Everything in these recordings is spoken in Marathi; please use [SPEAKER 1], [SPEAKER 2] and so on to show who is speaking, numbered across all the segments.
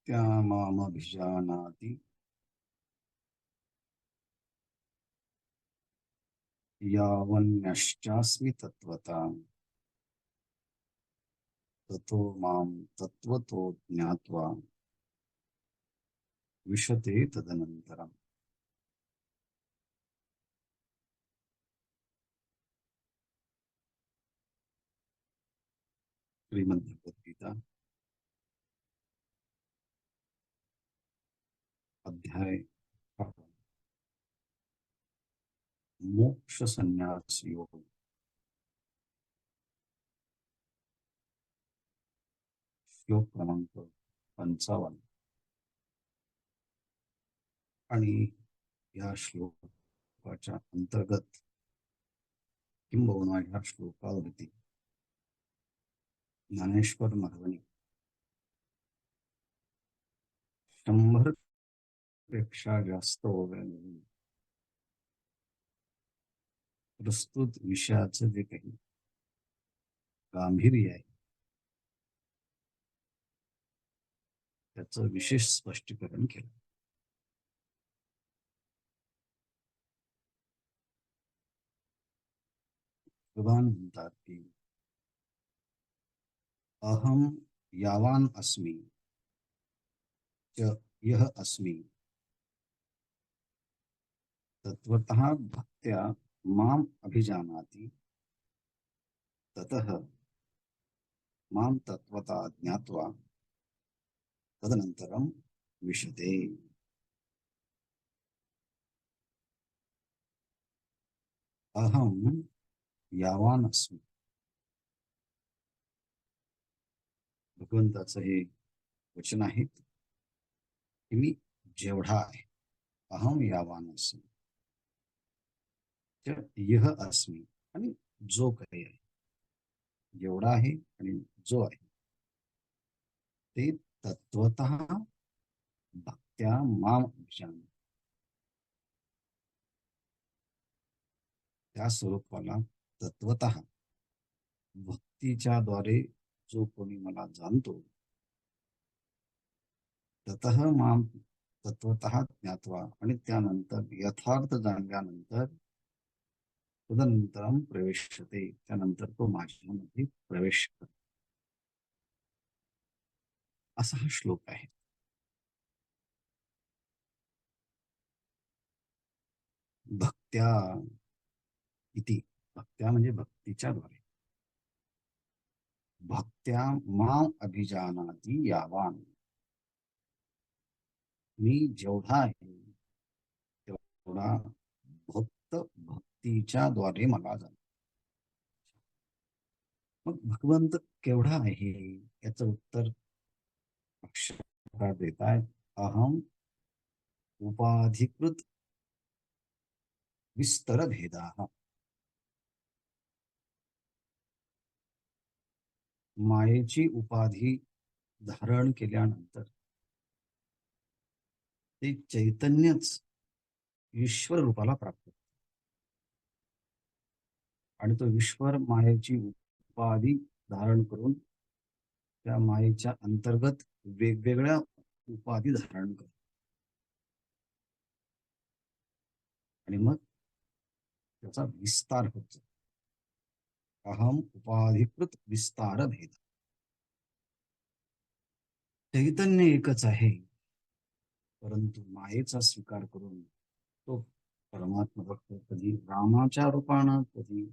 [SPEAKER 1] भक्त्या मामभिजानाति यावन्यश्चास्मि तत्त्वता ततो मां तत्त्वतो ज्ञात्वा विशते तदनन्तरम्। श्रीमद्भगवद्गीता अध्याय मोक्ष संन्यास योग, श्लोक क्रमांक 55। आणि या श्लोकाच्या अंतर्गत किंबहुना ह्या श्लोकावरती ज्ञानेश्वर महाराजांनी 100 पेक्षा जास्त ओव्यांनी प्रस्तुत विषयाचं जे काही गांभीर्य आहे त्याचं विशेष स्पष्टीकरण केलं। भगवान म्हणतात की अहम यावान अस्मि च यह अस्मि तत्वतः भक्त्या माम अभिजानाति ततः माम तत्वता ज्ञात्वा तदनंतरम विशते। अहम यावान अस्मि, भगवंताचं हे वचन आहे की मी जेवढा आहे, अहम यावान अस्मि च यह अस्मि, आणि जो काही आहे, जेवढा आहे आणि जो आहे ते तत्वतः भक्त्या माम अभिजानाति, त्या स्वरूपाला तत्वतः भक्तीच्या द्वारे जो कोणी मला जाणतो ततः माम तत्वतः ज्ञात्वा, आणि त्यानंतर यथार्थ जाणल्यानंतर तदनंतरम प्रवेशते, त्यानंतर तो माझ्यामध्ये प्रवेश करतो, असा हा श्लोक आहे। भक्त्या इति, भक्त्या म्हणजे भक्तीच्या द्वारे, भक्त्या माम अभिजानाति यावान, मी जेवढा आहे तेवढा भक्त भक्तीच्या द्वारे मला जाणतो। मग भगवंत केवढा आहे याचं उत्तर अक्षरशः देत आहेत। अहम उपाधिकृत विस्तर भेदा, मायेची उपाधी धारण केल्यानंतर ते चैतन्यच ईश्वर रूपाला प्राप्त होते, आणि तो ईश्वर मायेची उपाधी धारण करून त्या मायेच्या अंतर्गत वेगवेगळ्या उपाधी धारण करतो, आणि मग त्याचा विस्तार होत जातो। अहम उपाधिकृत विस्तार भेद, चैतन्य एकच आहे, परंतु मायेचा स्वीकार करून तो परमात्मा भक्त कधी रामाच्या रूपानं, कधी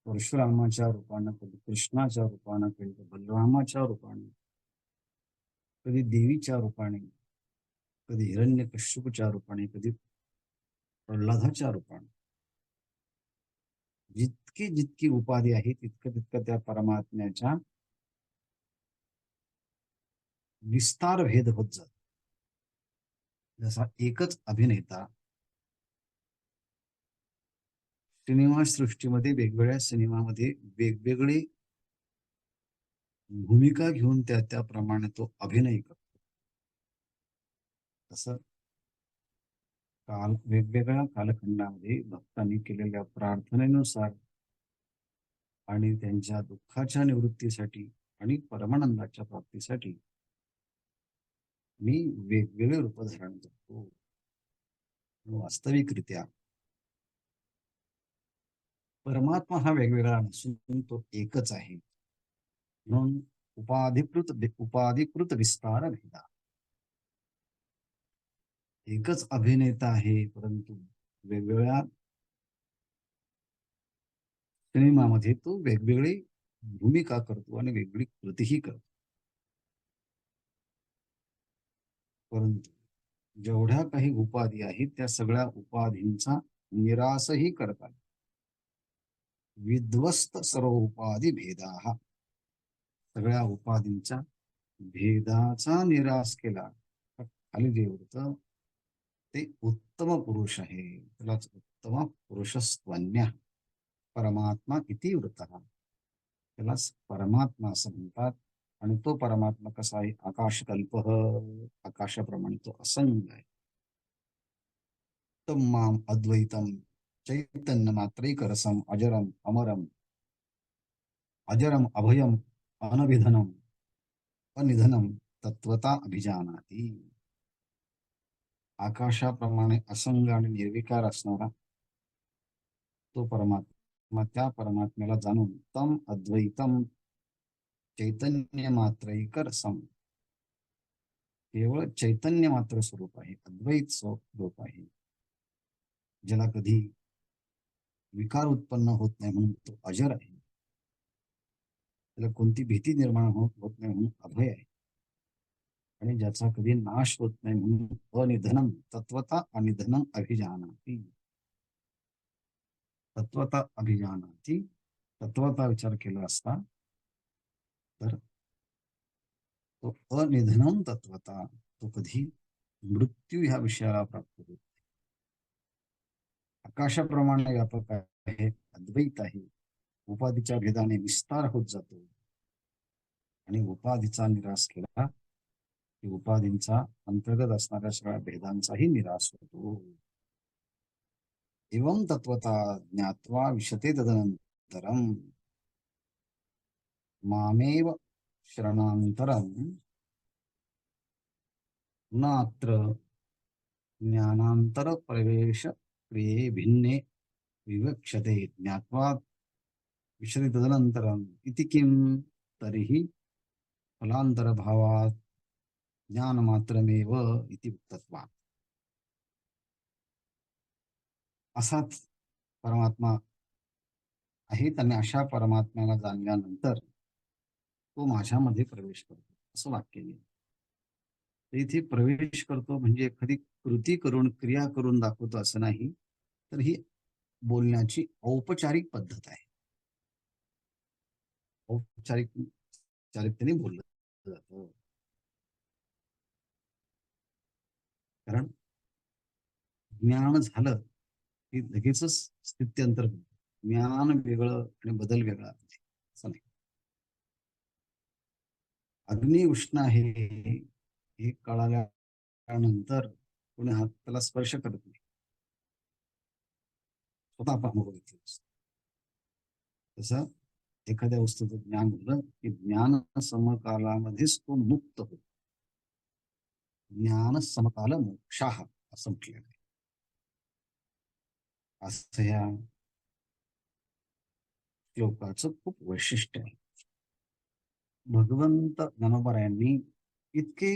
[SPEAKER 1] परशुरामाच्या रूपानं, कधी कृष्णाच्या रूपानं, कधी बलरामाच्या रूपाने, कधी देवीच्या रूपाने, कधी हिरण्यकश्यपूच्या रूपाने, कधी प्रल्हादाच्या रूपाने, जितकी जितकी उपाधी आहे तितकं तितकं त्या परमात्म्याच्या विस्तार भेद होत जातो। जसा एकच अभिनेता सिनेमा सृष्टीमध्ये वेगवेगळ्या सिनेमामध्ये वेगवेगळे भूमिका घेऊन त्याप्रमाणे तो अभिनय करतो, तसं वेगवेगळ्या कालखंडामध्ये भक्तांनी केलेल्या प्रार्थनेनुसार आणि त्यांच्या दुःखाच्या निवृत्तीसाठी आणि परमानंदाच्या प्राप्तीसाठी मी वेगवेगळे रूप धारण करतो. वास्तविकरित्या परमात्मा हा वेगवेगळा नसून तो एकच आहे. म्हणून उपाधिकृत विस्तार भेदा. एकच अभिनेता आहे, परंतु वेगवेगळ्या सिनेमामध्ये तो वेगवेगळी भूमिका करतो आणि वेगळी कृतीही करतो. परंतु जेवढ्या काही उपाधी आहेत त्या सगळ्या उपाधींचा निरासही करतात. विध्वस्त सर्व उपाधी भेदा, सगळ्या उपाधींचा भेदाचा निराश केला. खाली जे होतं ते उत्तम पुरुष आहे, त्यालाच उत्तम पुरुषस्त्वन्य परमात्मा किती वृत्त, त्यालाच परमात्मा असं म्हणतात. आणि तो परमात्मा कसा आहे? आकाशकल्प, आकाशाप्रमाणे तो असंग आहे. तम माम अद्वैतम चैतन्य मात्रैकरसम अजरम अमरम अजरम अभयम अनभिधनम अनिधनम तत्वता अभिजानाती. आकाशाप्रमाणे असंग आणि निर्विकार असणारा तो परमात्मा, त्या परमात्म्याला जाणून तम अद्वैतम चैतन्य मात्रैक रसम, केवळ चैतन्य मात्र स्वरूप आहे, अद्वैत स्वरूप आहे, ज्याला कधी विकार उत्पन्न होत नाही म्हणून तो अजर आहे, त्याला कोणती भीती निर्माण होत नाही म्हणून अभय आहे, आणि ज्याचा कधी नाश होत नाही म्हणून अनिधनम तत्वता अनिधनम अभिजानाती. तत्वता अभिजानाती, तत्वता विचार केला असता तर तो अनिधनम तत्वता, तो कधी मृत्यू ह्या विषयाला प्राप्त होतो. आकाशाप्रमाणे व्यापक आहे, अद्वैत आहे, उपाधीच्या भेदाने विस्तार होत जातो, आणि उपाधीचा निराश केला की उपाधींचा अंतर्गत असणाऱ्या सगळ्या भेदांचाही निराश होतो. एवं तत्वता ज्ञात्वा विशते तदनंतरम मामेव शरणांतरम नात्र ज्ञानांतर प्रवेश क्रिये भिन्ने विवक्षते ज्ञात्वा विशते तदनंतरम इति किम तरीही फलांतर भावात ज्ञान मात्रमेव इति उक्तत्वात्. असाच परमात्मा आहे, आणि अशा परमात्म्याला जाणल्यानंतर तो माझ्यामध्ये प्रवेश करतो, असं वाक्य नाही. तर इथे प्रवेश करतो म्हणजे एखादी कृती करून, क्रिया करून दाखवतो असं नाही, तर ही बोलण्याची औपचारिक पद्धत आहे. औपचारिकतेने बोललं जातं. कारण ज्ञान झालं की लगेचच स्थित्यंतर होतं. ज्ञान वेगळं आणि बदल वेगळा असं नाही. अग्नी उष्ण आहे हे कळाल्यानंतर कोणी हात त्याला स्पर्श करत नाही, स्वतः आपण अनुभव घेतला असतो. तसं एखाद्या वस्तूचं ज्ञान झालं की ज्ञान समकालामध्येच तो मुक्त होतो. ज्ञान समकाल मोक्षाः असं म्हटलेलं आहे. असं या श्लोकाचं खूप वैशिष्ट्य आहे. भगवंत ज्ञानोबा इतके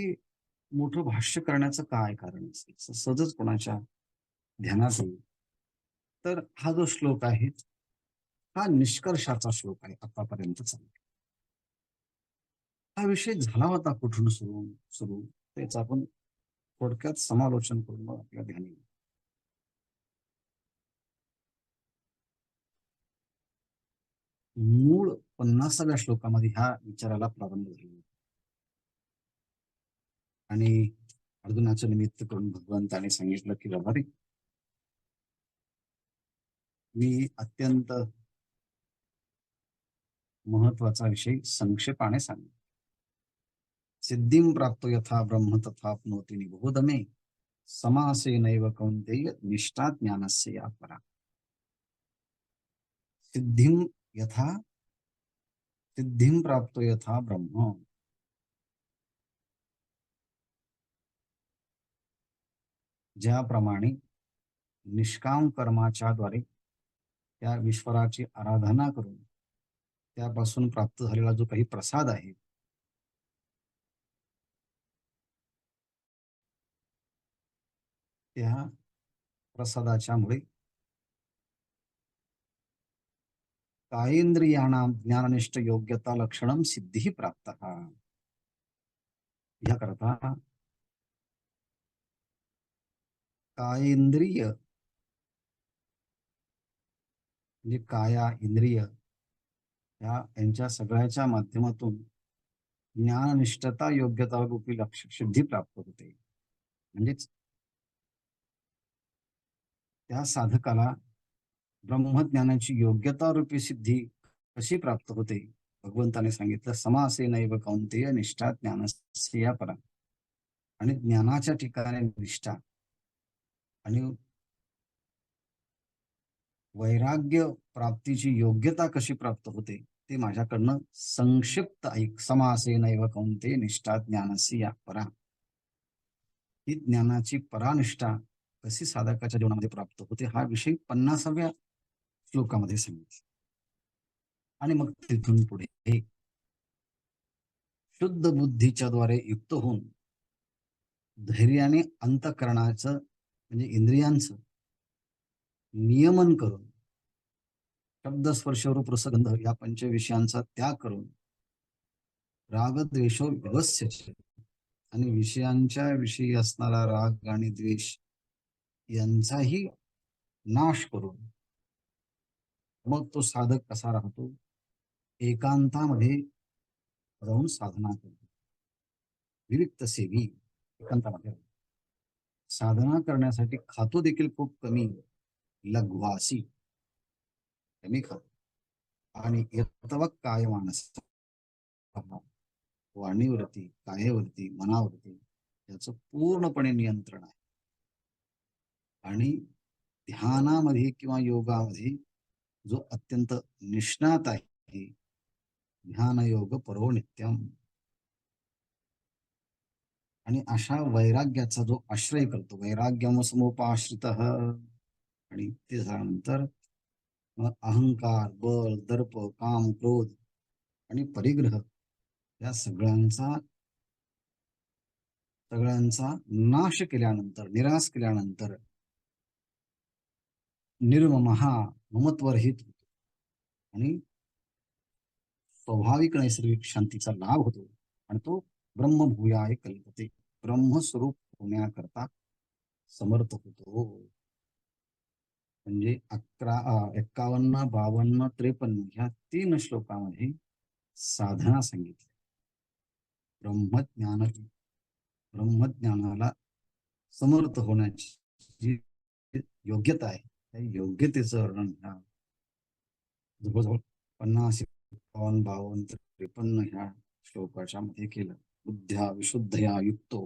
[SPEAKER 1] मोठं भाष्य करण्याचं काय कारण असेल, सहजच कोणाच्या ध्यानात येईल. तर हा जो श्लोक आहे हा निष्कर्षाचा श्लोक आहे आतापर्यंतचा. हा विषय झाला होता कुठून सुरू सुरू त्याचं आपण थोडक्यात समालोचन करून मग आपल्या ध्यानी. मूळ 50व्या श्लोकामध्ये ह्या विचाराला प्रारंभ झाला, आणि अर्जुनाचं निमित्त करून भगवंताने सांगितलं की बाबा रे, मी अत्यंत महत्वाचा विषय संक्षेपाने सांगितला. सिद्धिं प्राप्तो यथा ब्रह्म तथाप्नोति निबोध मे समासेनैव कौन्तेय निष्ठा ज्ञानस्य या परा. सिद्धिं यथा सिद्धिं प्राप्तो यथा ब्रह्म, ज्याप्रमाणे निष्काम कर्माच्या द्वारे त्या ईश्वराची आराधना करून त्यापासून प्राप्त झालेला जो काही प्रसाद आहे, त्या प्रसादाच्या मुळे कायेंद्रियाणाम ज्ञाननिष्ठ योग्यता लक्षणम सिद्धी प्राप्त. याकरता कायेंद्रिय म्हणजे काया इंद्रिय यांच्या सगळ्याच्या माध्यमातून ज्ञाननिष्ठता योग्यता रूपी लक्ष सिद्धी प्राप्त होते. म्हणजेच त्या साधकाला ब्रह्मज्ञानाची योग्यता रूपी सिद्धी कशी प्राप्त होते. भगवंताने सांगितलं, समासे नैव कौंतेय निष्ठा ज्ञानस्य या परा. आणि ज्ञानाच्या ठिकाणी निष्ठा आणि वैराग्य प्राप्तीची योग्यता कशी प्राप्त होते ते माझ्याकडनं संक्षिप्त ऐक. समासे नैव कौंतेय निष्ठा ज्ञानस्य या परा. ही ज्ञानाची परानिष्ठा कशी साधकाच्या जीवनामध्ये प्राप्त होते हा विषय 50व्या श्लोकामध्ये सांगितला. आणि मग तिथून पुढे शुद्ध बुद्धीच्या द्वारे युक्त होऊन धैर्याने अंतःकरणाचं म्हणजे इंद्रियांचं नियमन करून शब्द स्पर्श रूप रसगंध या पंचविषयांचा त्याग करून रागद्वेषो विवस्य आणि विषयांच्या विषयी असणारा राग आणि द्वेष यांचाही नाश करून मग तो साधक कसा राहतो. एकांतामध्ये राहून साधना करतो. विविक्त सेवी एकांतामध्ये साधना करण्यासाठी खातो देखील खूप कमी, लघवासी कमी खातो. आणि यतवक काय मानस वाणीवरती, कायेवरती, मनावरती याचं पूर्णपणे नियंत्रण आहे. आणि ध्यानामध्ये किंवा योगामध्ये जो अत्यंत निष्णात आहे, ध्यान योग परो नित्यम, आणि अशा वैराग्याचा जो आश्रय करतो, वैराग्यम समुपाश्रित, आणि ते झाल्यानंतर मग अहंकार, बल, दर्प, काम, क्रोध आणि परिग्रह या सगळ्यांचा नाश केल्यानंतर, निराश केल्यानंतर निर्ममहा ममत्वरहित होतो आणि स्वाभाविक नैसर्गिक शांतीचा लाभ होतो. आणि तो ब्रह्मभूयाय कल्पते, ब्रह्मस्वरूप होण्याकरता समर्थ होतो. म्हणजे 51, 52, 53 ह्या 3 श्लोकामध्ये साधना सांगितली. ब्रह्मज्ञानाला समर्थ होण्याची जी योग्यता आहे त्या योग्यतेचं वर्णन ह्या जवळजवळ 50, 51, 52, 53 ह्या श्लोकाच्या मध्ये केलं. बुद्ध्या विशुद्धया युक्तो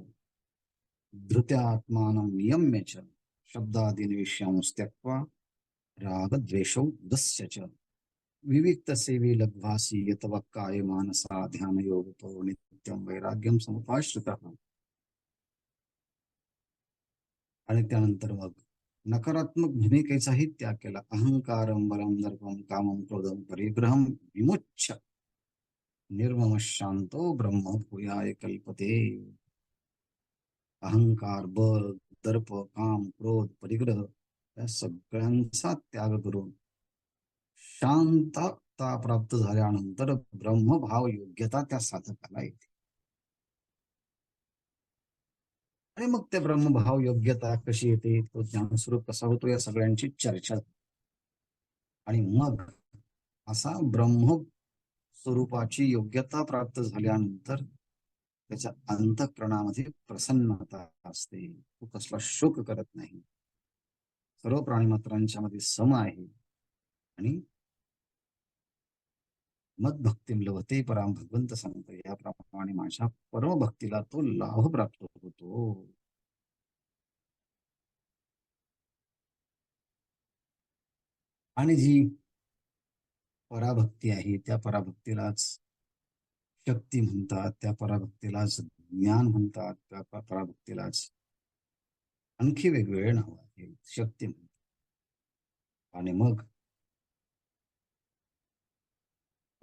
[SPEAKER 1] धृत्यात्मानं नियम्य च शब्दादीन विषयांस त्यक्त्वा रागद्वेषौ उदस्य च विविक्त सेवी लघ्वासी यतवक्काय मानसा ध्यान योग परो नित्यम वैराग्यम समुपाश्रितः. आणि त्यानंतर मग नकारात्मक भूमिकेचाही त्याग केला. अहंकारम बलम दर्पम कामम क्रोधम परिग्रहम विमुच्य निर्मम शांतो ब्रह्म भूयाय कल्पते. अहंकार, बल, दर्प, काम, क्रोध, परिग्रह या सगळ्यांचा त्याग करून शांतता प्राप्त झाल्यानंतर ब्रह्मभाव योग्यता त्या साधकाला येते. आणि मग त्या ब्रह्मभाव योग्यता कशी येते, तो ज्ञानस्वरूप कसा होतो, या सगळ्यांची चर्चा. आणि मग असा ब्रह्म स्वरूपाची योग्यता प्राप्त झाल्यानंतर त्याच्या अंतःकरणामध्ये प्रसन्नता असते. तो कसला शोक करत नाही, सर्व प्राणीमात्रांच्या मध्ये सम आहे. आणि मग भक्तीम लभते पराम, भगवंत सांगतो याप्रमाणे माझ्या परमभक्तीला तो लाभ प्राप्त होतो. आणि जी पराभक्ती आहे त्या पराभक्तीलाच शक्ती म्हणतात, त्या पराभक्तीलाच ज्ञान म्हणतात, त्या पराभक्तीलाच आणखी वेगवेगळे नाव आहे, शक्ती म्हणतात. आणि मग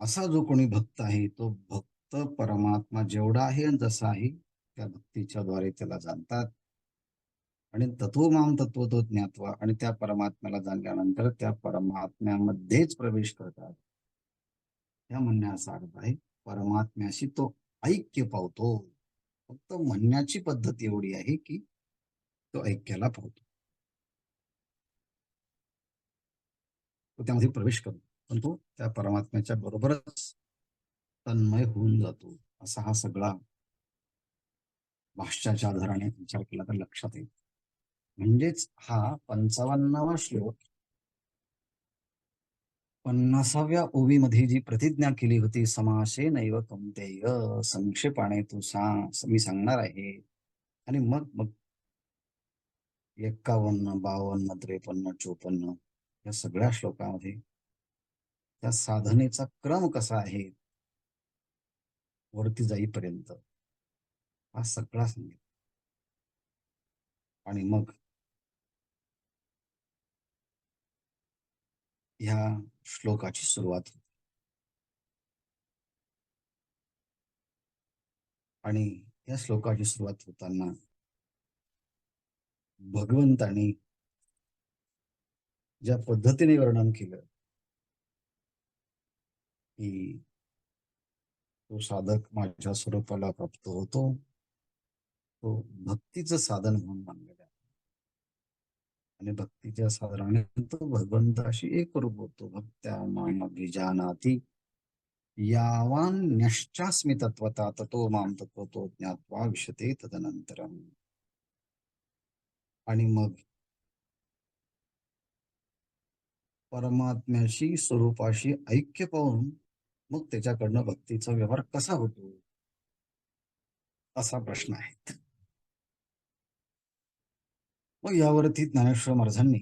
[SPEAKER 1] असा जो कोणी भक्त आहे तो भक्त परमात्मा जेवढा आहे आणि जसा आहे त्या भक्तीच्या द्वारे त्याला जाणतात. आणि तत्वमाम तत्व तो ज्ञात्वा, आणि त्या परमात्म्याला जाणल्यानंतर त्या परमात्म्यामध्येच प्रवेश करतात. या म्हणण्याचा अर्थ आहे परमात्म्याशी तो ऐक्य पावतो. फक्त म्हणण्याची पद्धत एवढी आहे की तो ऐक्याला पावतो, तो त्यामध्ये प्रवेश करतो, पण तो त्या परमात्म्याच्या बरोबरच तन्मय होऊन जातो. असा हा सगळा भाष्याच्या आधाराने विचार केला तर लक्षात येईल. म्हणजेच हा 55वा श्लोक 50व्या ओवीमध्ये जी प्रतिज्ञा केली होती, समासे नैव कौंतेय, संक्षेपाने तू सांग, मी सांगणार आहे. आणि मग मग 51, 52, 53, 54 या सगळ्या श्लोकामध्ये त्या साधनेचा क्रम कसा आहे वरती जाईपर्यंत हा सगळा सांगितला. आणि मग ह्या श्लोकाची सुरुवात होती. आणि या श्लोकाची सुरुवात होताना भगवंतानी ज्या पद्धतीने वर्णन केलं की तो साधक माझ्या स्वरूपाला प्राप्त होतो, तो भक्तीचं साधन म्हणून मानलेला आहे. आणि भक्तीच्या साधनाने तो भगवंताशी एक रूप होतो. भक्त्या माम अभिजानाति यावान न्यश्चास्मी तत्वता ततो माम तत्वतो ज्ञात्वा विशते तदनंतरम. आणि मग परमात्म्याशी स्वरूपाशी ऐक्य पाहून मग त्याच्याकडनं भक्तीचा व्यवहार कसा होतो असा प्रश्न आहे. मग यावरती ज्ञानेश्वर महाराजांनी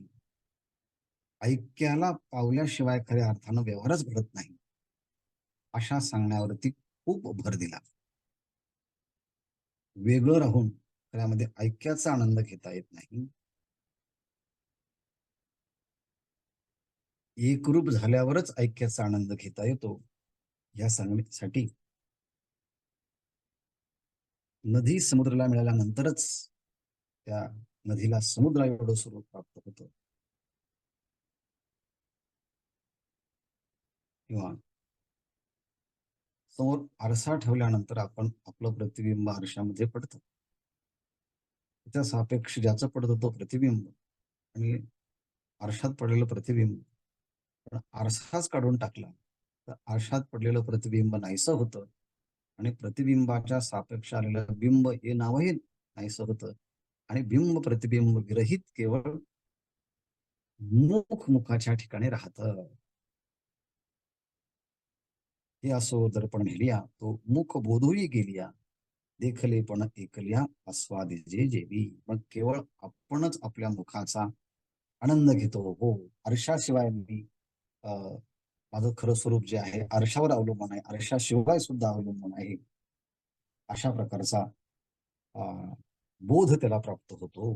[SPEAKER 1] ऐक्याला पावल्याशिवाय खऱ्या अर्थानं व्यवहारच घडत नाही अशा सांगण्यावरती खूप भर दिला. वेगळं राहून त्यामध्ये ऐक्याचा आनंद घेता येत नाही. एकरूप झाल्यावरच ऐक्याचा आनंद घेता येतो. या सांगण्यासाठी नदी समुद्राला मिळाल्यानंतरच त्या नदीला समुद्रा एवढं स्वरूप प्राप्त होतं. किंवा समोर आरसा ठेवल्यानंतर आपण आपलं प्रतिबिंब आरशामध्ये पडतं. त्या सापेक्ष ज्याचं पडतं तो प्रतिबिंब आणि आरशात पडलेलं प्रतिबिंब. पण आरसाच काढून टाकला तर आरशात पडलेलं प्रतिबिंब नाहीसं होतं आणि प्रतिबिंबाच्या सापेक्ष आलेलं बिंब हे नावही नाहीसं होतं. आणि बिंब प्रतिबिंब विरहित केवळ मुख मुखाच्या ठिकाणी राहतं. हे असो दर्पण नेलिया तो मुख बोधूही गेलिया, देखले पण एकल्या आस्वादिजे जेवी. मग केवळ आपणच आपल्या मुखाचा आनंद घेतो. हो, आरशाशिवाय मी माझं खरं स्वरूप जे आहे आरशावर अवलंबून आहे, आरशाशिवाय सुद्धा अवलंबून आहे, अशा प्रकारचा बोध त्याला प्राप्त होतो.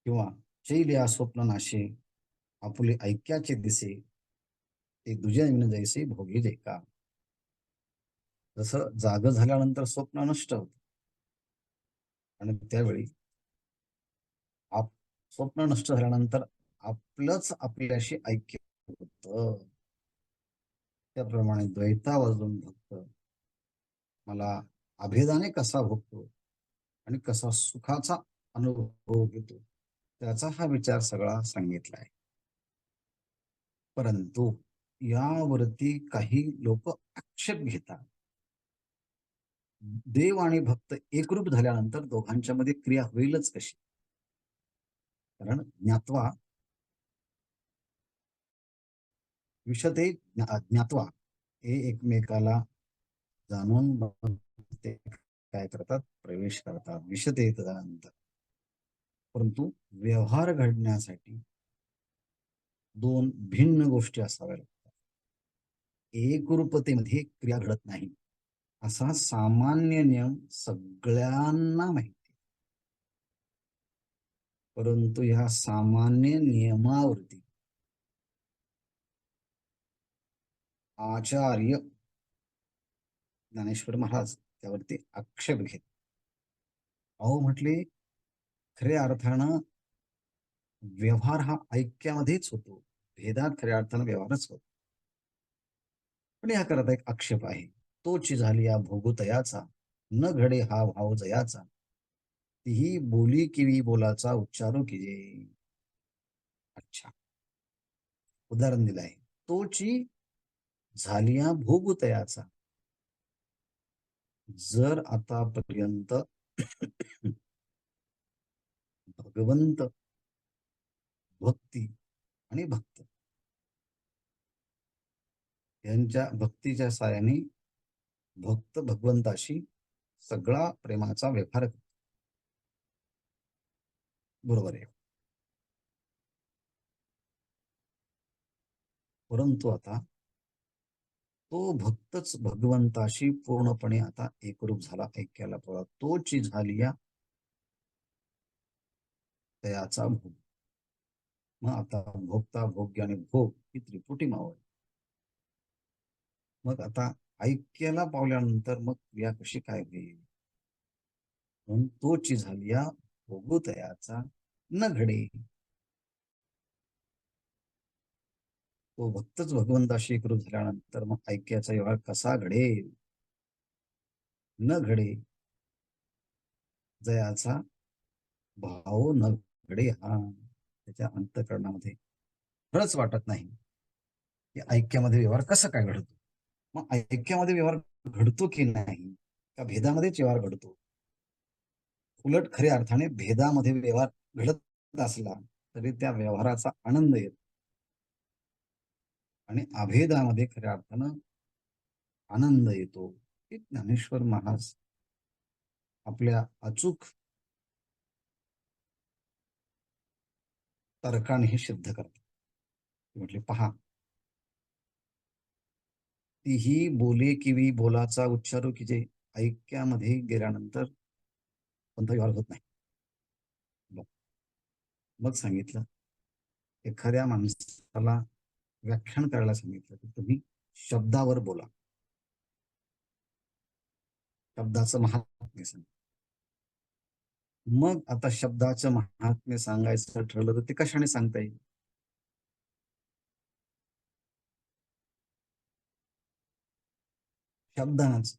[SPEAKER 1] किंवा शैल्या स्वप्न नाशे आपुले ऐक्याचे दिसे, ते दुजन जैसे भोगी जैका. जसं जाग झाल्यानंतर स्वप्न नष्ट होतं आणि त्यावेळी आप स्वप्न नष्ट झाल्यानंतर आपलंच आपल्याशी ऐक्य होतं. त्याप्रमाणे द्वैतावरून भक्त मला अभेदाने कसा भोगतो आणि कसा सुखाचा अनुभव घेतो त्याचा हा विचार सगळा सांगितला आहे. परंतु यावरती काही लोक आक्षेप घेतात. देव आणि भक्त एकरूप झाल्यानंतर दोघांच्या मध्ये क्रिया होईलच कशी? कारण ज्ञात्वा विशते ज्ञात्वा हे एकमेकाला जाणून ते काय करतात, प्रवेश करतात विशते तदनंतर. परंतु व्यवहार घडण्यासाठी दोन भिन्न गोष्टी असाव्या लागतात. एकरूपतेमध्ये क्रिया घडत नाही. असा सामान्य नियम सगळ्यांना माहिती, परंतु ह्या सामान्य नियमावरती आचार्य ज्ञानेश्वर महाराज त्यावरती आक्षेप घेत. अहो म्हटले, खऱ्या अर्थानं व्यवहार हा ऐक्यामध्येच होतो, भेदात खऱ्या अर्थानं व्यवहारच होतो. पण या करता एक आक्षेप आहे, तोची झाली या भोगुतयाचा, न घडे हा भाव जयाचा, तीही बोली किवी बोलाचा उच्चारो कीजे. अच्छा, उदाहरण दिलं आहे, तोची झालिया भोगुतयाचा. जर आतापर्यंत भगवंत, भक्ती आणि भक्त यांच्या भक्तीच्या साहाय्याने भक्त भगवंताशी सगळा प्रेमाचा व्यवहार करतो, बरोबर आहे. परंतु आता तो भक्तच भगवंताशी पूर्णपणे आता एकरूप झाला, ऐक्याला पळा, तोची झाली या तयाचा भोग. मग आता भोगता, भोग्य आणि भोग ही त्रिपुटी मावळ. मग आता ऐक्याला पावल्यानंतर मग क्रिया कशी काय होईल? म्हणून तोची झाली या भोगू तयाचा न घडे. तो भक्तच भगवंताशी एकरूप झाल्यानंतर मग ऐक्याचा व्यवहार कसा घडेल? न घडे जयाचा भाव न घडे, हा त्याच्या अंतःकरणामध्ये खरंच वाटत नाही की ऐक्यामध्ये व्यवहार कसा काय घडतो. मग ऐक्यामध्ये व्यवहार घडतो की नाही, का भेदामध्येच व्यवहार घडतो? उलट खऱ्या अर्थाने भेदामध्ये व्यवहार घडत असला तरी त्या व्यवहाराचा आनंद येतो, आणि अभेदामध्ये खऱ्या अर्थानं आनंद येतो. ज्ञानेश्वर महाराज आपल्या अचूक तर्काने हे सिद्ध करतात. म्हटले, पहा, तीही बोले किवी बोलाचा उच्चारो की जे ऐक्यामध्ये गेल्यानंतर कोणता व्यवहार होत नाही. मग सांगितलं, एखाद्या माणसाला व्याख्यान करायला सांगितलं की तुम्ही शब्दावर बोला, शब्दाचं महात्म्य सांग. मग आता शब्दाचं महात्म्य सांगायचं ठरलं तर ते कशाने सांगता येईल? शब्दानच.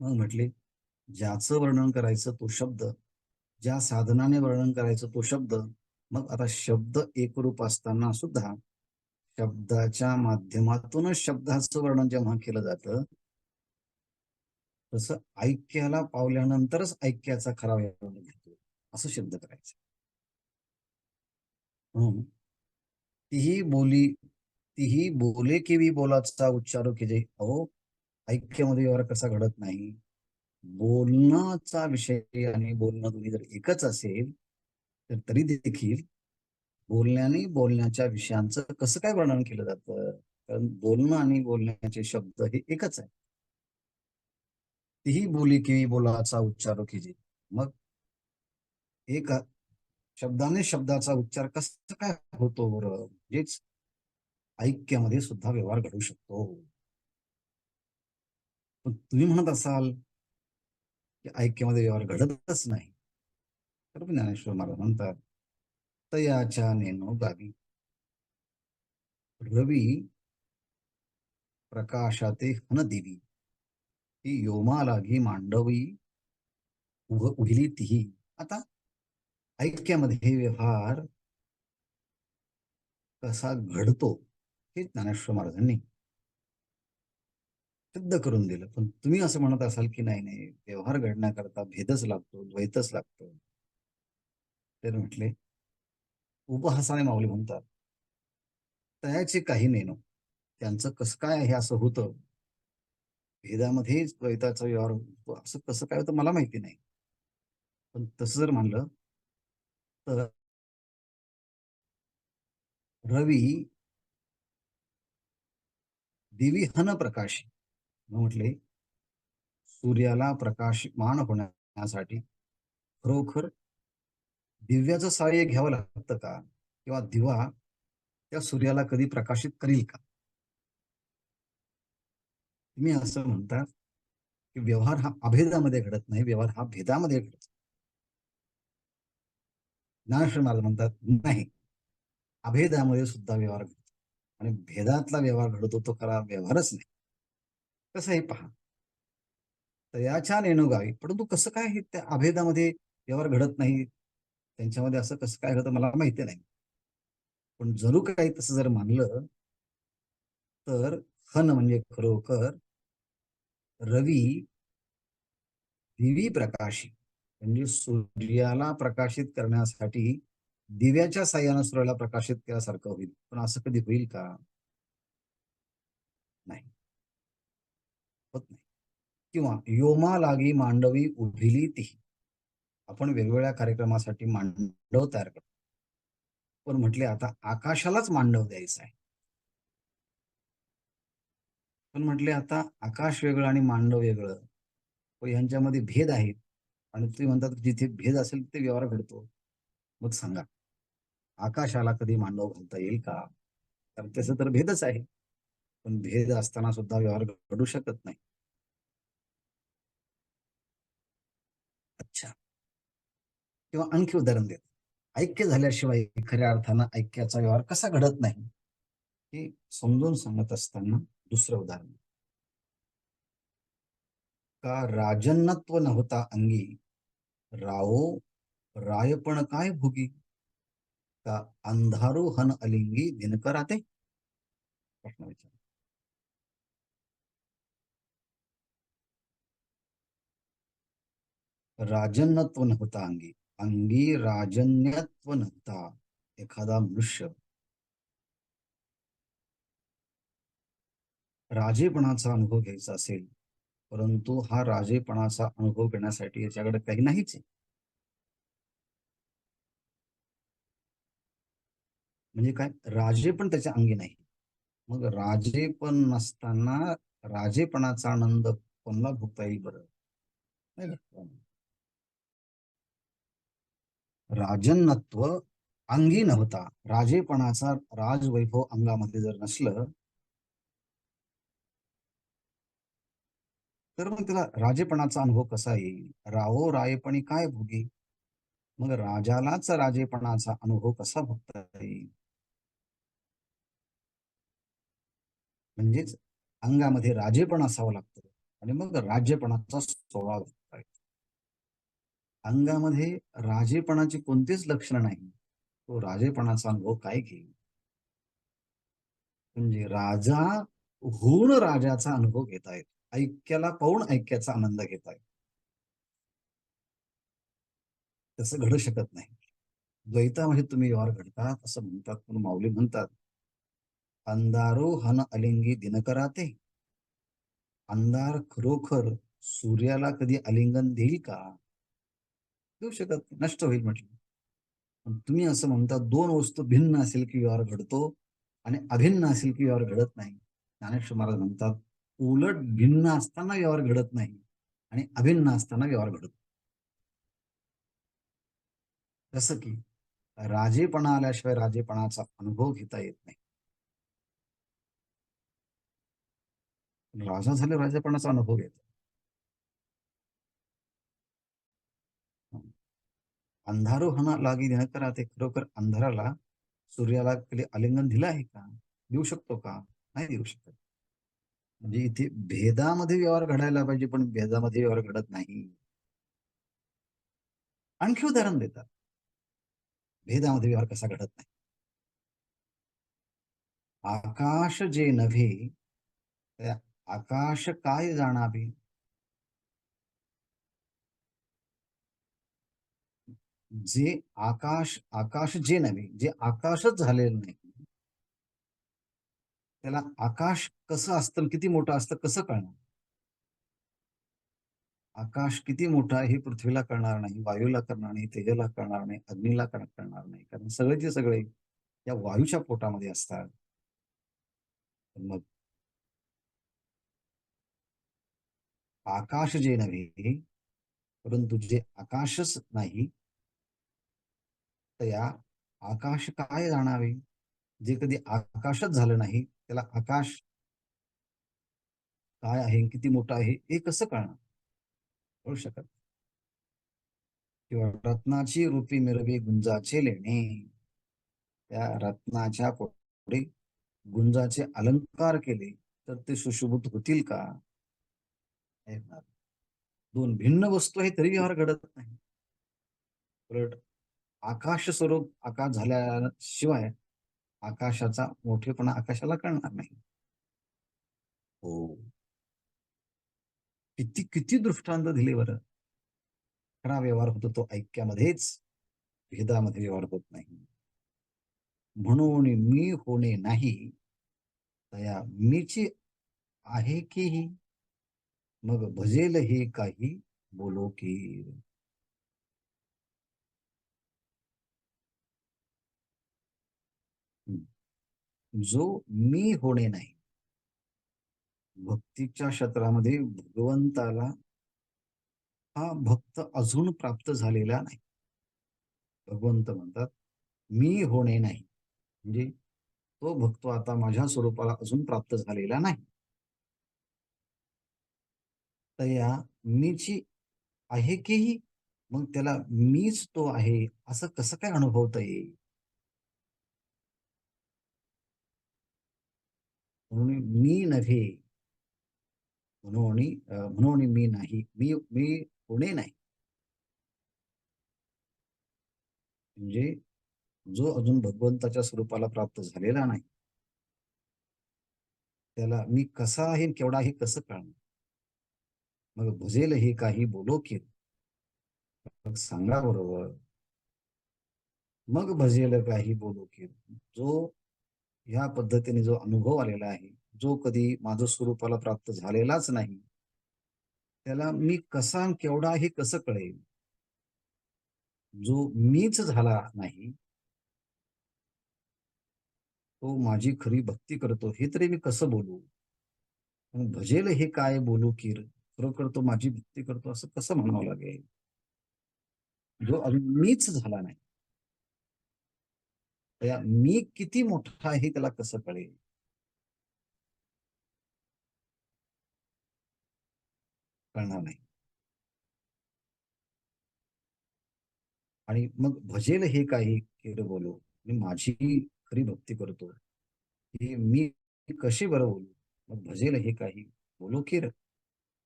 [SPEAKER 1] मग म्हटले, ज्याचं वर्णन करायचं तो शब्द, ज्या साधनाने वर्णन करायचं तो शब्द. मग आता शब्द एकरूप असताना सुद्धा शब्दाच्या माध्यमातूनच शब्दाचं वर्णन जेव्हा केलं जातं, तसं ऐक्याला पावल्यानंतरच ऐक्याचा खरा वर्णन घेतो असं सिद्ध करायचं. म्हणून तीही बोले केवी बोलाचा उच्चार केले. अहो, ऐक्यामध्ये व्यवहार कसा घडत नाही? बोलण्याचा विषय आणि बोलणं दोन्ही जर एकच असेल तर तरी देखील बोलण्याने बोलण्याच्या विषयांचं कसं काय वर्णन केलं जातं? कारण बोलणं आणि बोलण्याचे शब्द हे एकच आहे. तीही बोली केवी बोलाचा उच्चार कीजे. मग एक शब्दाने शब्दाचा उच्चार कसा काय होतो बरं? म्हणजेच ऐक्यामध्ये सुद्धा व्यवहार घडू शकतो. पण तुम्ही म्हणत असाल की ऐक्यामध्ये व्यवहार घडतच नाही, तर ज्ञानेश्वर महाराज म्हणतात, तयाच्या नेनो गावी रवी प्रकाशाते हन देवी, ती योमा लागी मांडवी उघिली तीही. आता ऐक्यामध्ये व्यवहार कसा घडतो हे ज्ञानेश्वर महाराजांनी सिद्ध करून दिलं. पण तुम्ही असं म्हणत असाल की नाही नाही, व्यवहार घडण्याकरता भेदच लागतो, द्वैतच लागतो. तर म्हटले, उपहासाने माऊली म्हणतात, तयाचे काही नेनो, त्यांचं कसं काय हे असं होतं, भेदामध्येच द्वैताचा व्यवहार होतो असं कसं काय होतं मला माहिती नाही. पण तसं जर म्हणलं तर रवी दिवी हन प्रकाश म्हटले, सूर्याला प्रकाशमान होण्यासाठी खरोखर दिव्याचं सहाय्य घ्यावं लागतं का? किंवा दिवा त्या सूर्याला कधी प्रकाशित करील का? तुम्ही असं म्हणतात की व्यवहार हा अभेदामध्ये घडत नाही, व्यवहार हा भेदामध्ये घडतो. ज्ञानेश्वर महाराज म्हणतात नाही, अभेदामध्ये सुद्धा व्यवहार घडतो आणि भेदातला व्यवहार घडतो तो खरा व्यवहारच नाही. कसं हे पहा, तयाच्या नेणोगावी, परंतु कसं काय हे त्या अभेदामध्ये व्यवहार घडत नाही, त्यांच्यामध्ये असं कसं काय घडतं मला माहिती नाही. पण जरूर काही तसं जर मानलं तर खन म्हणजे खरोखर रवी दिवी प्रकाशी म्हणजे सूर्याला प्रकाशित करण्यासाठी दिव्याच्या साह्यानं सूर्याला प्रकाशित केल्यासारखं होईल. पण असं कधी होईल का? नाही, होत नाही. किंवा योमा लागी मांडवी उभिली ती, आपण वेगवेगळ्या कार्यक्रमासाठी मांडव तयार करतो. पण म्हटले आता आकाशालाच मांडव द्यायचा आहे. पण म्हटले आता आकाश वेगळं आणि मांडव वेगळं, व यांच्यामध्ये भेद आहेत. आणि तुम्ही म्हणतात जिथे भेद असेल तिथे व्यवहार घडतो. मग सांगा, आकाशाला कधी मांडव घालता येईल का? तर त्याचं तर भेदच आहे. पण भेद असताना सुद्धा व्यवहार घडू शकत नाही. अच्छा. किंवा आणखी उदाहरण देत, ऐक्य झाल्याशिवाय खऱ्या अर्थानं ऐक्याचा व्यवहार कसा घडत नाही हे समजून सांगत असताना दुसरं उदाहरण, का राजन्नत्व नव्हता अंगी, रावो रायपण काय भोगी, का अंधारू हन अलिंगी दिनकराते. प्रश्न विचार. राजन्यत्व नव्हता अंगी, अंगी राजन्यत्व नव्हता. एखादा मनुष्य राजेपणाचा अनुभव घ्यायचा असेल, परंतु हा राजेपणाचा अनुभव घेण्यासाठी याच्याकडे काही नाहीच आहे. म्हणजे काय, राजे पण त्याच्या अंगी नाही. मग राजे पण नसताना राजेपणाचा आनंद कोणाला भोगता येईल बरं? नाही का? राजन्नत्व अंगी नव्हता, राजेपणाचा राजवैभव अंगामध्ये जर नसलं तर मग त्याला राजेपणाचा अनुभव कसा येईल? राहो रायपणी काय भोगी, मग राजालाच राजेपणाचा अनुभव कसा भोगता येईल? म्हणजेच अंगामध्ये राजेपण असावं लागतं आणि मग राज्यपणाचा स्वभाव भोगता येतो. अंगामध्ये राजेपणाची कोणतीच लक्षणं नाही, तो राजेपणाचा अनुभव काय घेईल? म्हणजे राजा होऊन राजाचा अनुभव घेता येतो, ऐक्याला पाहून ऐक्याचा आनंद घेता येतो. तसं घडू शकत नाही. द्वैतामध्ये तुम्ही व्यवहार घडतात असं म्हणतात, पण माऊली म्हणतात अंधारो हन अलिंगी दिनकराते, अंधार खरोखर सूर्याला कधी आलिंगन देईल का? देऊ शकत नाही, नष्ट होईल म्हटलं. पण तुम्ही असं म्हणता दोन वस्तू भिन्न असेल की व्यवहार घडतो आणि अभिन्न असेल की व्यवहार घडत नाही. ज्ञानेश्वर महाराज म्हणतात उलट भिन्न असताना व्यवहार घडत नाही आणि अभिन्न असताना व्यवहार घडतो. जसं की राजेपणा आल्याशिवाय राजेपणाचा अनुभव घेता येत नाही. राजा झाले राजेपणाचा अनुभव घेतो. अंधारो हना लागी दिनकरा, ते खरोखर अंधाराला सूर्याला कधी आलिंगन दिलं आहे का? देऊ शकतो का? नाही देऊ शकत. म्हणजे इथे भेदामध्ये व्यवहार घडायला पाहिजे, पण भेदामध्ये व्यवहार घडत नाही. आणखी उदाहरण देतात, भेदामध्ये व्यवहार कसा घडत नाही. आकाश जे नव्हे त्या आकाश काय जाणावे, जे आकाश आकाश जे नव्हे, जे आकाशच झालेलं नाही त्याला आकाश कसं असतं, किती मोठं असतं कसं कळणार? आकाश किती मोठा आहे हे पृथ्वीला कळणार नाही, वायूला कळणार नाही, तेजाला कळणार नाही, अग्नीला कळणार नाही, कारण सगळेचे सगळे या वायूच्या पोटामध्ये असतात. मग आकाश जे नव्हे, परंतु जे आकाशच नाही, तर या आकाश काय जाणावे? जे कधी आकाशच झालं नाही, त्याला आकाश काय आहे, किती मोठं आहे, हे कसं कळणार? कळू शकत. किंवा रत्नाची रूपी मिरवी गुंजाचे लेणे, त्या रत्नाच्या पुढे गुंजाचे अलंकार केले तर ते सुशोभित होतील का? नाही होणार. दोन भिन्न वस्तू आहे तरी व्यवहार घडत नाही. उलट आकाश स्वरूप आकाश झाल्याशिवाय आकाशाचा मोठेपणा आकाशाला कळणार नाही. हो, किती किती दृष्टांत दिले बरं. खरा व्यवहार होतो तो ऐक्यामध्येच, भेदामध्ये व्यवहार होत नाही. म्हणून मी होणे नाही, तया मीची आहे की ही, मग भजेल हे काही बोलो की. जो मी होणे नाही, भक्तीच्या क्षेत्रामध्ये भगवंताला हा भक्त अजून प्राप्त झालेला नाही. भगवंत म्हणतात मी होणे नाही, म्हणजे तो भक्त आता माझ्या स्वरूपाला अजून प्राप्त झालेला नाही. तर या मीची आहे की, मग त्याला मीच तो आहे असं कसं काय अनुभवता येईल? म्हणून मी नव्हे, म्हणून मी नाही, मी मी होणे नाही, म्हणजे जो अजून भगवंताच्या स्वरूपाला प्राप्त झालेला नाही, त्याला मी कसा आहे केवढा आहे कसं कळणार? मग भजेल हे काही बोलो की, मग सांगा बरोबर. मग भजेल काही बोलो की, जो ह्या पद्धतीने जो अनुभव आलेला आहे, जो कधी माझं स्वरूपाला प्राप्त झालेलाच नाही, त्याला मी कसा केवढा हे कसं कळेल? जो मीच झाला नाही, तो माझी खरी भक्ती करतो हे तरी मी कसं बोलू? मग भजेल हे काय बोलू की, खरोखर तो माझी भक्ती करतो असं कसं म्हणावं लागेल? जो अजून मीच झाला नाही, त्या मी किती मोठा आहे त्याला कसं कळेल? कळणार नाही. आणि मग भजेल हे काही केलं बोलू, मी माझी खरी भक्ती करतो हे मी कशी बरं बोलू? मग भजेल हे काही बोलू की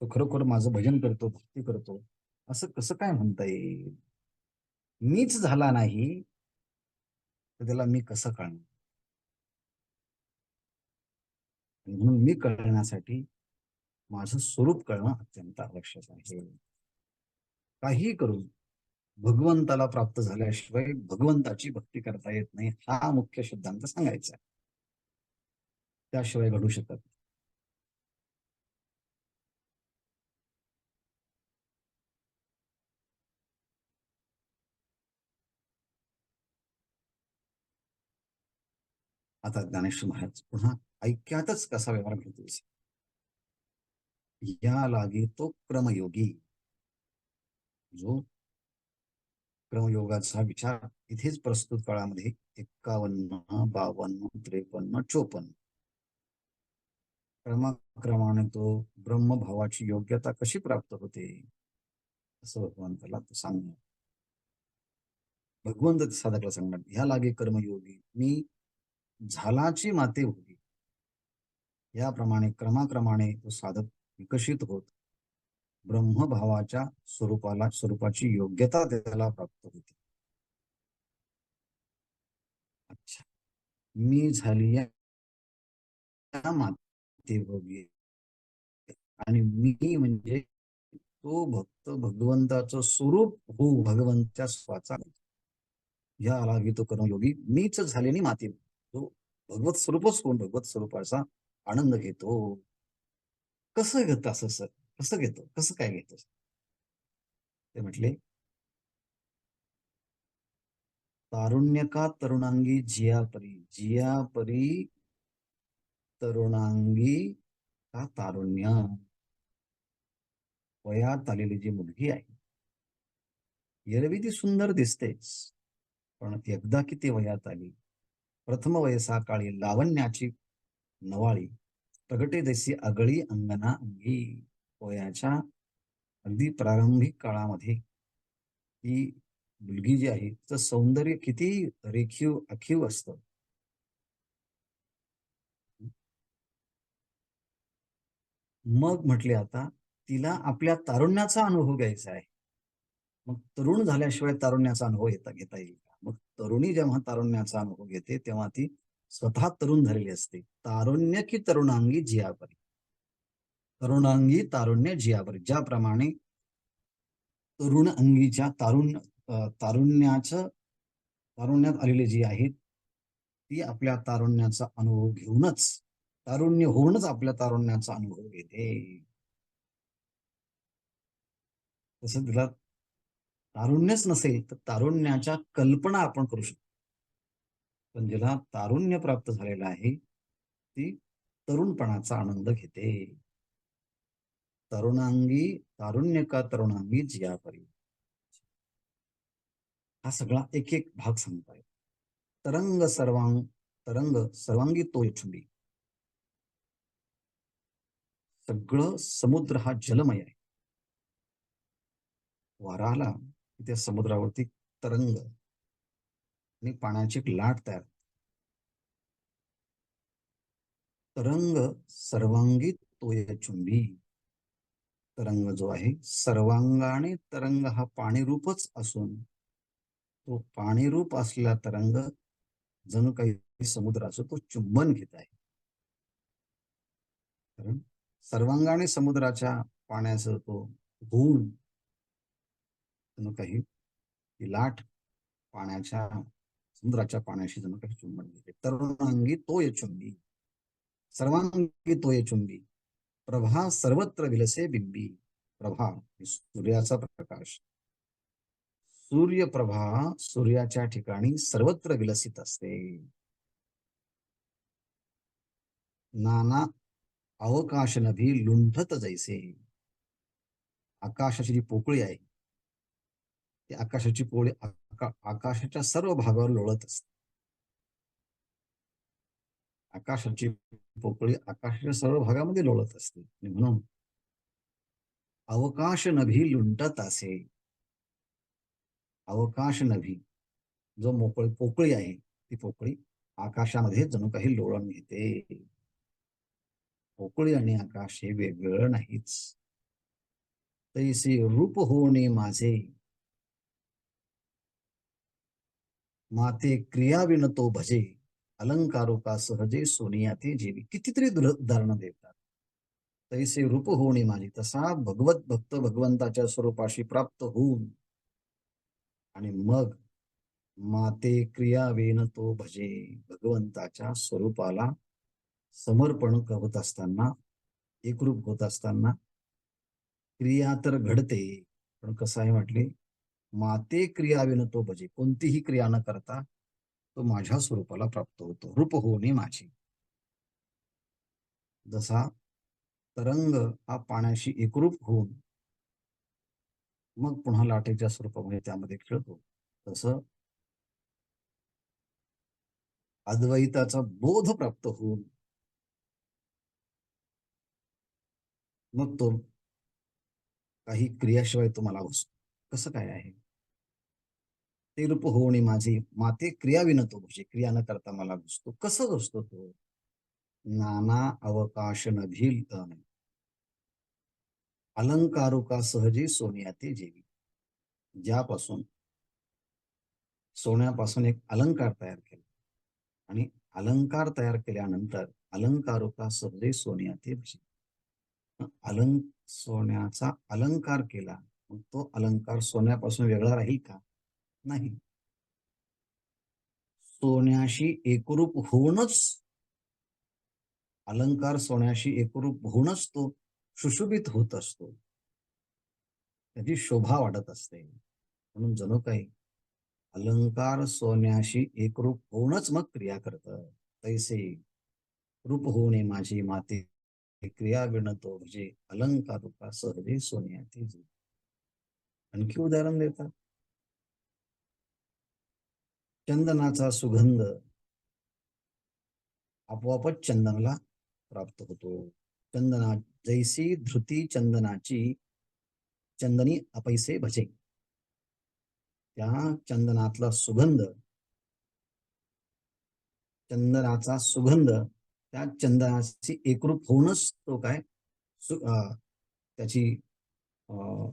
[SPEAKER 1] तो खरोखर माझं भजन करतो, भक्ती करतो असं कसं काय म्हणता येईल? मीच झाला नाही तर त्याला मी कसं कळणार? म्हणून मी कळण्यासाठी माझं स्वरूप कळणं अत्यंत आवश्यक आहे. काही करून भगवंताला प्राप्त झाल्याशिवाय भगवंताची भक्ती करता येत नाही, हा मुख्य सिद्धांत सांगायचा आहे. त्याशिवाय घडू शकत नाही. आता ज्ञानेश्वर महाराज पुन्हा ऐक्यातच कसा व्यवहार घडतो, या लागे तो क्रमयोगी. जो क्रमयोगाचा विचार इथेच प्रस्तुत काळामध्ये 51, 52, 53, 54 क्रमाक्रमाने तो ब्रह्मभावाची योग्यता कशी प्राप्त होते असं भगवंताला तो सांगणार. भगवंत साधकाला सांगणार ह्या लागे कर्मयोगी मी झालाची माते होती. याप्रमाणे क्रमाक्रमाने तो साधक विकसित होत ब्रह्मभावाच्या स्वरूपाची योग्यता त्याला प्राप्त होते. अच्छा, मी झाली या माते भोगी, आणि मी म्हणजे तो भक्त भगवंताचं स्वरूप हो भगवंताच्या स्वाचा, या लागी तो कर्मयोगी मीच झालेली माती, तो भगवत स्वरूपच होऊन भगवत स्वरूपाचा आनंद घेतो. कसं घेत असं सर, कसं घेतो, कसं काय घेतो? ते म्हटले तारुण्य का तरुणांगी जिया परी तरुणांगी का तारुण्य. वयात आलेली जी मुलगी आहे, एरवी ती सुंदर दिसतेच, पण एकदा की ती वयात आली, प्रथम वयसा काळी लावण्याची नवाळी प्रगटे जैसी आगळी अंगना अंगी. वयाच्या अगदी प्रारंभिक काळामध्ये ती मुलगी जी आहे तिचं सौंदर्य किती रेखीव आखीव असतं. मग म्हटले आता तिला आपल्या तारुण्याचा अनुभव घ्यायचा आहे. मग तरुण झाल्याशिवाय तारुण्याचा अनुभव घेता येईल का? मग तरुणी जेव्हा तारुण्याचा अनुभव घेते तेव्हा ती स्वतः तरुण झालेली असते. तारुण्य की तरुणांगी जियापरी. तरुणांगी तारुण्य जियापरी. ज्याप्रमाणे तरुण अंगीच्या तारुण्यात आलेली जी आहेत ती आपल्या तारुण्याचा अनुभव घेऊनच, तारुण्य होऊनच आपल्या तारुण्याचा अनुभव घेते. तसं तिला तारुण्यच नसेल तर तारुण्याच्या कल्पना आपण करू शकतो. पण जिला तारुण्य प्राप्त झालेलं आहे ती तरुणपणाचा आनंद घेते. तरुणांगी तारुण्य का तरुणांगी जिया परी. हा सगळा एक एक भाग सांगताय. तरंग सर्वांगी तो इच्छुंबी. सगळं समुद्र हा जलमय आहे. वारा आला की त्या समुद्रावरती तरंग आणि पाण्याची एक लाट तयार. तरंग सर्वांगी तोय चुंबी. तरंग जो आहे सर्वांगाने तरंग हा पाणीरूपच असून तो पाणीरूप असलेला तरंग जणू काही समुद्राचं तो चुंबन घेत आहे. कारण सर्वांगाने समुद्राच्या पाण्याचा तो होऊन जणू काही ती लाट पाण्याच्या समुद्राच्या पाण्याशी जणू काही चुंबन घेते. तरुणांगी तोय चुंबी, सर्वांगी तोय चुंबी, प्रभा सर्वत्र विलसे बिंबी. प्रभा सूर्याचा प्रकाश, सूर्यप्रभा सूर्याच्या ठिकाणी सर्वत्र विलसित असते. नाना अवकाश नभी लुंठत जैसे. आकाशाची जी पोकळी आहे ती आकाशाची पोळी आकाशाच्या सर्व भागावर लोळत असते. आकाशाची पोकळी आकाशाच्या सर्व भागामध्ये लोळत असते. म्हणून अवकाश नभी लुंटत असे. अवकाश नभी जो पोकळी आहे ती पोकळी आकाशामध्ये जणू काही लोळण घेते. पोकळी आणि आकाश हे वेगवेगळं नाहीच. तैसे रूप होणे माझे माते क्रिया विनतो भजे. अलंकारो का सहजे सोनिया ते जेवी. कितीतरी उदाहरणं देतात. तैसे रूप होणे माझे, तसा भगवत भक्त भगवंताच्या स्वरूपाशी प्राप्त होऊन आणि मग माते क्रिया वेन तो भजे. भगवंताच्या स्वरूपाला समर्पण होत असताना, एकरूप होत असताना क्रिया तर घडते, पण कसं आहे म्हटले, माते क्रिया विन तो भजे. कोणतीही क्रिया न करता तो माझ्या स्वरूपाला प्राप्त होतो. रूप होणे माझे. जसा तरंग हा पाण्याशी एकरूप होऊन मग पुन्हा लाटेच्या स्वरूपामध्ये त्यामध्ये खेळतो, तसं अद्वैताचा बोध प्राप्त होऊन मग तो काही क्रियाशिवाय तुम्हाला घुसतो. कसं काय आहे? ते रूप होणे माझे माते क्रिया विनतो भजे. क्रिया न करता मला घुसतो. कसं घुसतो तो? नाना अवकाश नभील तन अलंकारू का सहजी सोनिया ते जेवी. ज्यापासून सोन्यापासून एक अलंकार तयार केला आणि अलंकार तयार केल्यानंतर अलंकारू का सहजे सोनिया ते भजे. सोन्याचा अलंकार केला, मग तो अलंकार सोन्यापासून वेगळा राहील का? नाही. सोन्याशी एकरूप होऊनच अलंकार सोन्याशी एकरूप होऊनच तो सुशोभित होत असतो. त्याची शोभा वाढत असते. म्हणून जणू काही अलंकार सोन्याशी एकरूप होऊनच मग क्रिया करतं. तैसे रूप होणे माझी माते क्रिया विणतो म्हणजे अलंकारुका सहजे सोन्याची जी. आणखी उदाहरण देतात. चंदनाचा सुगंध आपोआपच चंदनाला प्राप्त होतो. चंदना जैसी धृती चंदनाची चंदनी अपैसे भजे. त्या चंदनातला सुगंध, चंदनाचा सुगंध त्या चंदनाची एकरूप होऊनच तो काय त्याची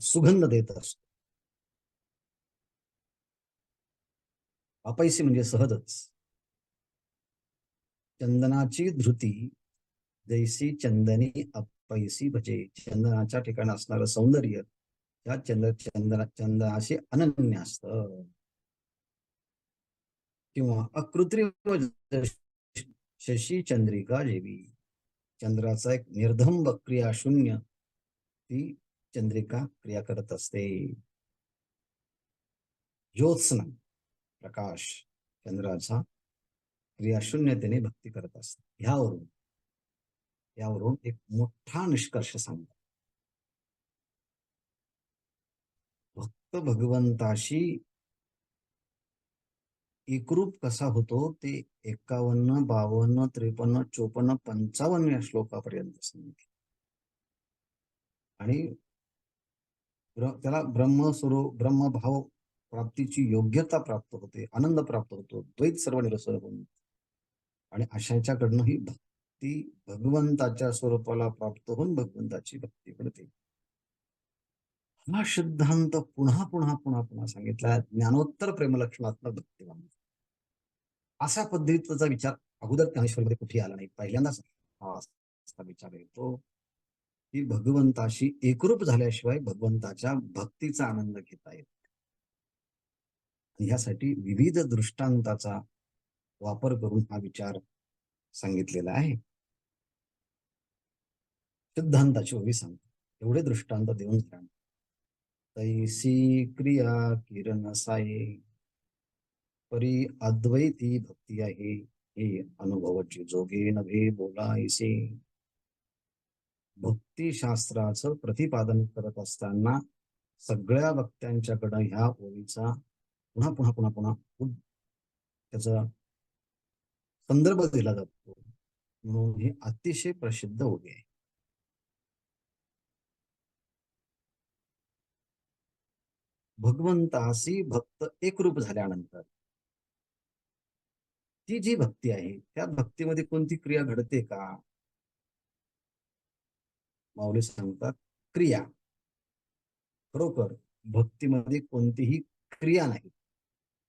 [SPEAKER 1] सुगंध देत असतो. अपैसे म्हणजे सहजच. चंदनाची धृती जैसी चंदनी अपैसी भजे. चंदनाच्या ठिकाणी असणारं सौंदर्य त्या चंदनाशी अनन्य असत. किंवा अकृत्रिम शशी चंद्रिका जेवी. चंद्राचा एक निर्धंब क्रिया शून्य ती चंद्रिका क्रिया करत असते. ज्योत्स्ना प्रकाश चंद्राचा क्रियाशून्यतेने भक्ती करत असते. यावरून एक मोठा निष्कर्ष सांगतात. भक्त भगवंताशी एकरूप कसा होतो ते 51, 52, 53, 54, 55 या श्लोकापर्यंत सांगितले. आणि त्याला ब्रह्मभाव प्राप्तीची योग्यता प्राप्त होते, आनंद प्राप्त होतो, द्वैत सर्व निरसन होऊन. आणि अशाच्याकडनं ही भक्ती भगवंताच्या स्वरूपाला प्राप्त होऊन भगवंताची भक्ती घडते. हा सिद्धांत पुन्हा पुन्हा पुन्हा पुन्हा सांगितला ज्ञानोत्तर प्रेमलक्षणात्मक भक्तिवान. अशा पद्धतीचा विचार अगोदर ज्ञानेश्वरीमध्ये कुठे आला नाही. पहिल्यांदाच हा असा विचार येतो की भगवंताशी एकरूप झाल्याशिवाय भगवंताच्या भक्तीचा आनंद घेता येत. ह्यासाठी विविध दृष्टांताचा वापर करून हा विचार सांगितलेला आहे. सिद्धांताची ओवी सांगतो. एवढे दृष्टांत देऊन झाले. तैसी क्रिया किरण साये परी अद्वैती भक्ती आहे हे अनुभवाची जोगे नव्हे बोलायसे. भक्तिशास्त्राचं प्रतिपादन करत असताना सगळ्या वक्त्यांच्याकडं ह्या ओळीचा पुन्हा पुन्हा पुन्हा पुन्हा त्याचा संदर्भ दिला जातो. म्हणून ही अतिशय प्रसिद्ध ओळी आहे. भगवंताशी भक्त एकरूप झाल्यानंतर ती जी भक्ती आहे त्या भक्तीमध्ये कोणती क्रिया घडते का? माऊली सांगतात क्रिया. खरोखर भक्तीमध्ये कोणतीही क्रिया नाही.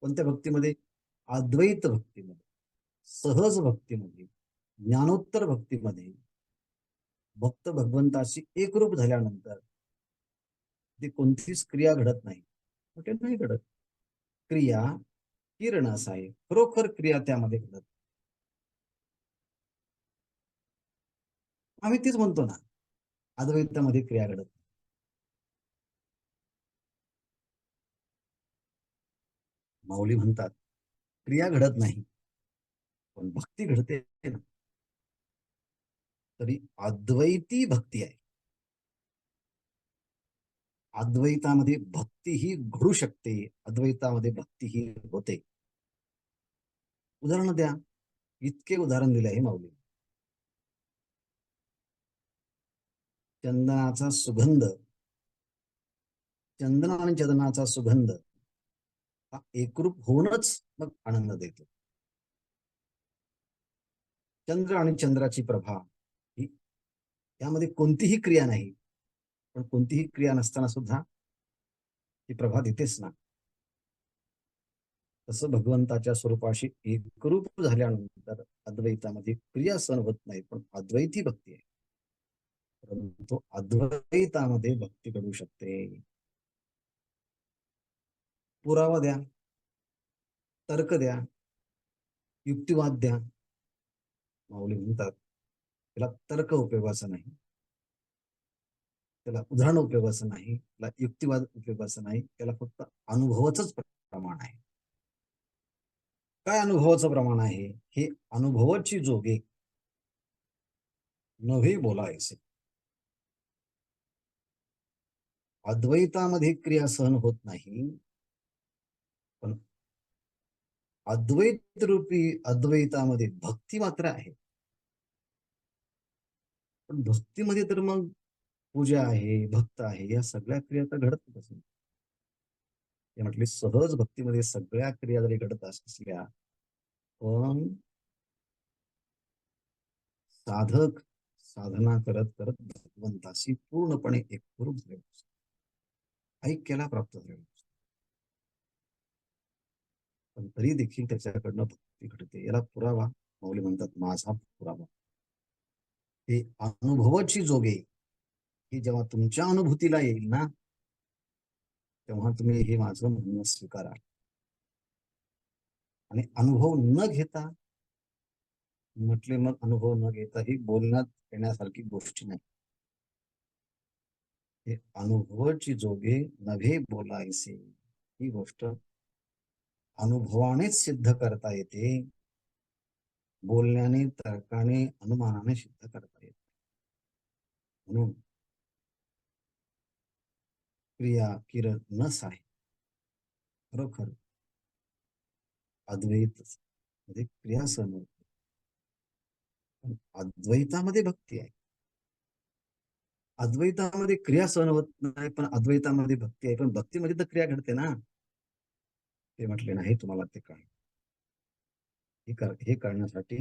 [SPEAKER 1] कोणत्या भक्तीमध्ये? अद्वैत भक्तीमध्ये, सहज भक्तीमध्ये, ज्ञानोत्तर भक्तीमध्ये भक्त भगवंताशी एकरूप झाल्यानंतर ती कोणतीच क्रिया घडत नाही. ते नाही घडत. क्रिया किरणास आहे. खरोखर क्रिया त्यामध्ये घडत. आम्ही तीच म्हणतो ना, अद्वैतामध्ये क्रिया घडत. माऊली म्हणतात क्रिया घडत नाही पण भक्ती घडते ना. तरी अद्वैती भक्ती आहे. अद्वैतामध्ये भक्ती ही घडू शकते. अद्वैतामध्ये भक्ती ही होते. उदाहरण द्या. इतके उदाहरण दिले आहे माऊली. चंदनाचा सुगंध, चंदन आणि चंदनाचा सुगंध हा एकरूप होऊनच मग आनंद देतो. चंद्र आणि चंद्राची प्रभा ही यामध्ये कोणतीही क्रिया नाही पण कोणतीही क्रिया नसताना सुद्धा ती प्रभा देतेच ना. तसं भगवंताच्या स्वरूपाशी एकरूप झाल्यानंतर अद्वैतामध्ये क्रिया सहन होत नाही पण अद्वैती भक्ती आहे. परंतु अद्वैतामध्ये भक्ती घडू शकते. पुरावा द्या, तर्क द्या, युक्तिवाद द्या. माऊली म्हणतात त्याला तर्क उपयोगाचा नाही, त्याला उदाहरण उपयोगाचं नाही, त्याला युक्तिवाद उपयोगाचं नाही. त्याला फक्त अनुभवाचंच प्रमाण आहे. काय अनुभवाचं प्रमाण आहे? हे अनुभवाची जोगे नव्हे बोलायचे. अद्वैतामध्ये क्रिया सहन होत नाही, पण अद्वैत रूपी अद्वैतामध्ये भक्ती मात्र आहे. पण भक्तीमध्ये तर मग पूजा आहे, भक्त आहे, या सगळ्या क्रिया तर घडतच नाही. ते म्हटले सहज भक्तीमध्ये सगळ्या क्रिया जरी घडत असल्या, पण साधक साधना करत करत भगवंताशी पूर्णपणे एकरूप झाले, ऐक्याला प्राप्त झाले, पण तरी देखील त्याच्याकडनं भक्ती घडते. याला पुरावा माऊली म्हणतात माझा पुरावा. हे अनुभवाची जोगे, ही जेव्हा तुमच्या अनुभूतीला येईल ना, तेव्हा तुम्ही हे माझं म्हणणं स्वीकारा. आणि अनुभव न घेता म्हटले, मग अनुभव न घेता ही बोलण्यात येण्यासारखी गोष्टी नाही. हे अनुभवाची जोगे नव्हे बोलायचे, ही गोष्ट अनुभवानेच सिद्ध करता येते, बोलण्याने तर्काने अनुमानाने सिद्ध करता येते. म्हणून क्रिया किरण नस आहे, खरोखर अद्वैत मध्ये क्रिया सहन होते, पण अद्वैतामध्ये भक्ती आहे. अद्वैतामध्ये क्रिया सहन होत नाही, पण अद्वैतामध्ये भक्ती आहे. पण भक्तीमध्ये तर क्रिया घडते ना. ते म्हटले नाही, तुम्हाला ते कळ हे करण्यासाठी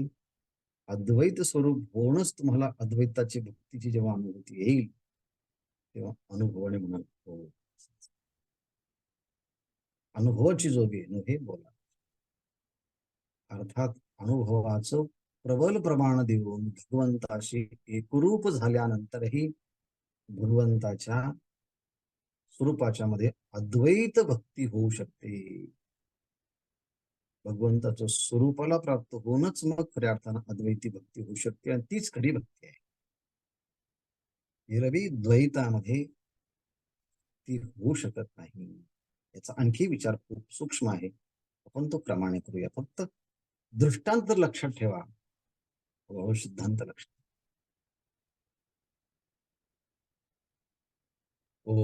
[SPEAKER 1] अद्वैत स्वरूप होऊनच तुम्हाला अद्वैताची भक्तीची जेव्हा अनुभूती येईल, तेव्हा अनुभवाने म्हणाल हो. अनुभवाची जोगी हे बोला. अर्थात अनुभवाचं प्रबल प्रमाण देऊन भगवंताशी एकरूप झाल्यानंतरही भगवंताच्या स्वरूपाच्या मध्ये अद्वैत भक्ती होऊ शकते. भगवंताच्या स्वरूपाला प्राप्त होऊनच मग खऱ्या अर्थानं अद्वैती भक्ती होऊ शकते, आणि तीच खरी भक्ती आहे. निरवी द्वैतामध्ये ती होऊ शकत नाही. याचा आणखी विचार खूप सूक्ष्म आहे, आपण तो प्रमाणे करूया. फक्त दृष्टांत लक्षात ठेवा, सिद्धांत लक्षात. ओ